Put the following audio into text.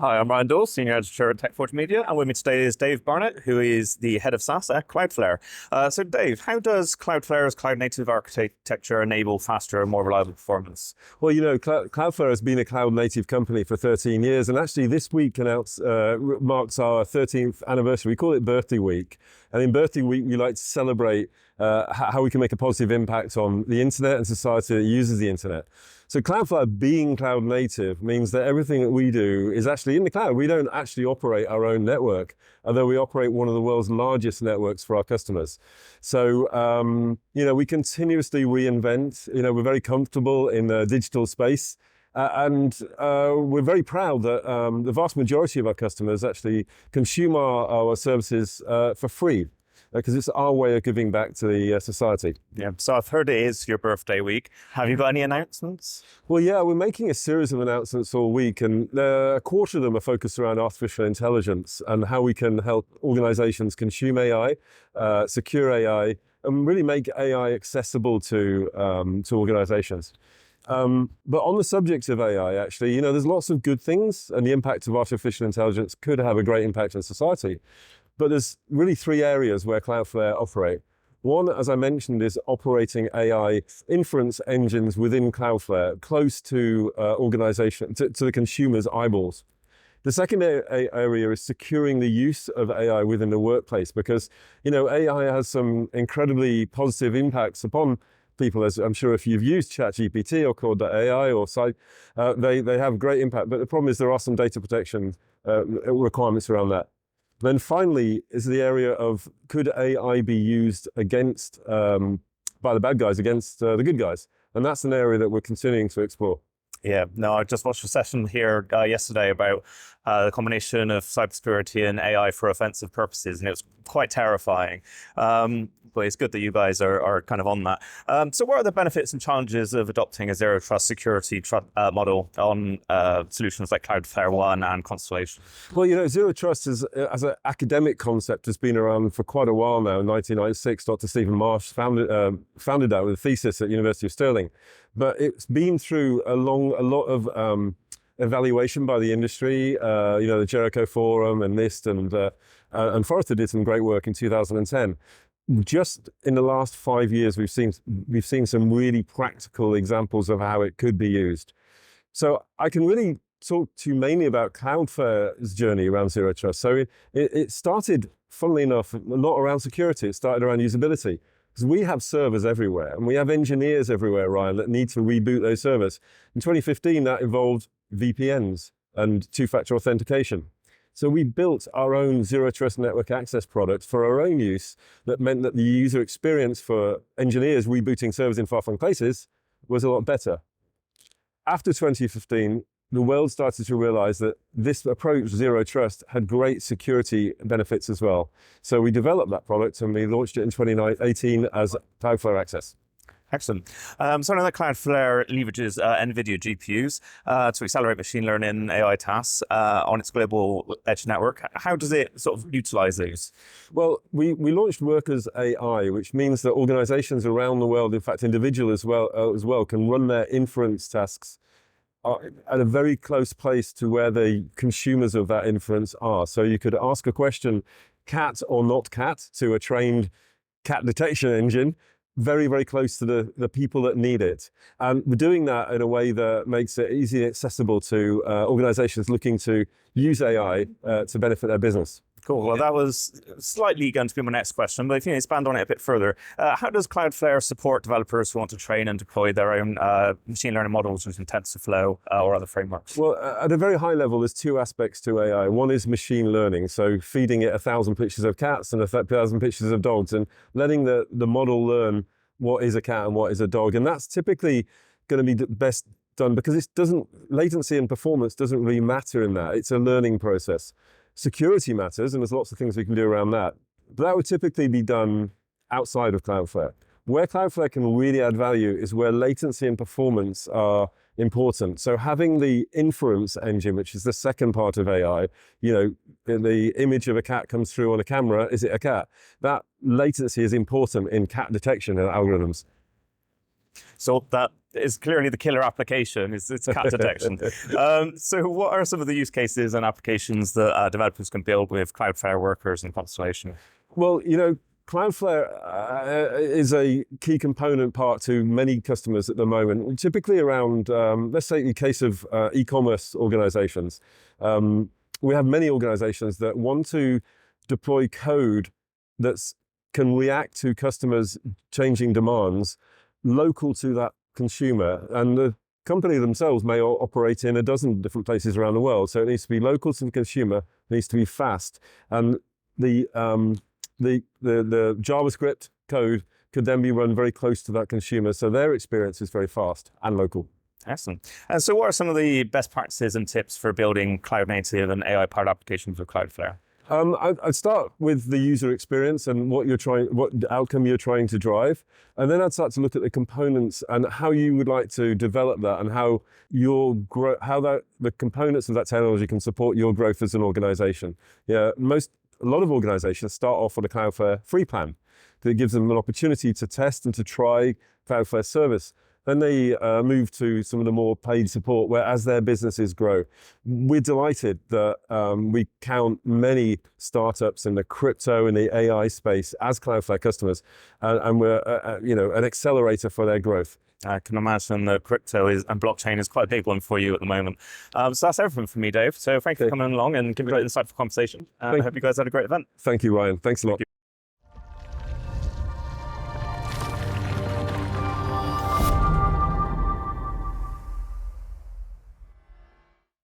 Hi, I'm Ryan Daws, Senior Editor at TechForge Media, and with me today is Dave Barnett, who is the Head of SaaS at Cloudflare. So Dave, how does Cloudflare's cloud-native architecture enable faster and more reliable performance? Well, Cloudflare has been a cloud-native company for 13 years, and actually this week marks our 13th anniversary. We call it Birthday Week, and in Birthday Week we like to celebrate how we can make a positive impact on the internet and society that uses the internet. So Cloudflare being cloud native means that everything that we do is actually in the cloud. We don't actually operate our own network, although we operate one of the world's largest networks for our customers. So, we continuously reinvent. We're very comfortable in the digital space. And we're very proud that the vast majority of our customers actually consume our services for free, because it's our way of giving back to the society. Yeah. So I've heard it is your birthday week. Have you got any announcements? Well, yeah, we're making a series of announcements all week, and a quarter of them are focused around artificial intelligence and how we can help organizations consume AI, secure AI, and really make AI accessible to organizations. But on the subject of AI, actually, there's lots of good things, and the impact of artificial intelligence could have a great impact on society. But there's really three areas where Cloudflare operate. One, as I mentioned, is operating AI inference engines within Cloudflare close to to the consumer's eyeballs. The second area is securing the use of AI within the workplace, because AI has some incredibly positive impacts upon people, as I'm sure if you've used ChatGPT or Code.ai or Site, they have great impact. But the problem is there are some data protection requirements around that. Then finally is the area of, could AI be used against, by the bad guys against the good guys? And that's an area that we're continuing to explore. Yeah, no, I just watched a session here yesterday about the combination of cybersecurity and AI for offensive purposes, and it was quite terrifying. But it's good that you guys are kind of on that. So what are the benefits and challenges of adopting a zero trust security model on solutions like Cloudflare One and Constellation? Well, zero trust as an academic concept has been around for quite a while now. In 1996, Dr. Stephen Marsh founded that with a thesis at University of Stirling. But it's been through a lot of evaluation by the industry, the Jericho Forum and NIST, and Forrester did some great work in 2010. Just in the last 5 years, we've seen some really practical examples of how it could be used. So I can really talk to you mainly about Cloudflare's journey around zero trust. So it started, funnily enough, not around security. It started around usability. Because we have servers everywhere, and we have engineers everywhere, Ryan, that need to reboot those servers. In 2015, that involved VPNs and two-factor authentication. So we built our own zero trust network access product for our own use. That meant that the user experience for engineers rebooting servers in far-flung places was a lot better. After 2015, the world started to realize that this approach, zero trust, had great security benefits as well. So we developed that product and we launched it in 2018 as Cloudflare Access. Excellent. So I know that Cloudflare leverages NVIDIA GPUs to accelerate machine learning AI tasks on its global edge network. How does it sort of utilize these? Well, we launched Workers AI, which means that organizations around the world, in fact, individuals as well, can run their inference tasks at a very close place to where the consumers of that inference are. So you could ask a question, cat or not cat, to a trained cat detection engine, very, very close to the people that need it. And we're doing that in a way that makes it easily accessible to organizations looking to use AI to benefit their business. Cool. Well, that was slightly going to be my next question, but if you expand on it a bit further, how does Cloudflare support developers who want to train and deploy their own machine learning models using TensorFlow or other frameworks? Well, at a very high level, there's two aspects to AI. One is machine learning, so feeding it 1,000 pictures of cats and 1,000 pictures of dogs, and letting the model learn what is a cat and what is a dog. And that's typically going to be the best done because latency and performance doesn't really matter in that. It's a learning process. Security matters, and there's lots of things we can do around that. But that would typically be done outside of Cloudflare. Where Cloudflare can really add value is where latency and performance are important. So having the inference engine, which is the second part of AI, the image of a cat comes through on a camera, is it a cat? That latency is important in cat detection and algorithms. So that is clearly the killer application. It's cat detection. So what are some of the use cases and applications that developers can build with Cloudflare workers and Constellation? Well, Cloudflare is a key component part to many customers at the moment, typically around, let's say in the case of e-commerce organizations. We have many organizations that want to deploy code that can react to customers' changing demands local to that consumer. And the company themselves may operate in a dozen different places around the world. So it needs to be local to the consumer, it needs to be fast. And the JavaScript code could then be run very close to that consumer. So their experience is very fast and local. Excellent. And so what are some of the best practices and tips for building cloud native and AI-powered applications with Cloudflare? I'd start with the user experience and what outcome you're trying to drive. And then I'd start to look at the components and how you would like to develop that and how the components of that technology can support your growth as an organization. Yeah, a lot of organizations start off with a Cloudflare free plan that gives them an opportunity to test and to try Cloudflare service. Then they move to some of the more paid support where as their businesses grow. We're delighted that we count many startups in the crypto and the AI space as Cloudflare customers, and we're an accelerator for their growth. I can imagine the crypto and blockchain is quite a big one for you at the moment. So that's everything from me, Dave. So thank you for coming along and giving an insightful conversation. I hope you guys had a great event. Thank you, Ryan. Thanks a lot.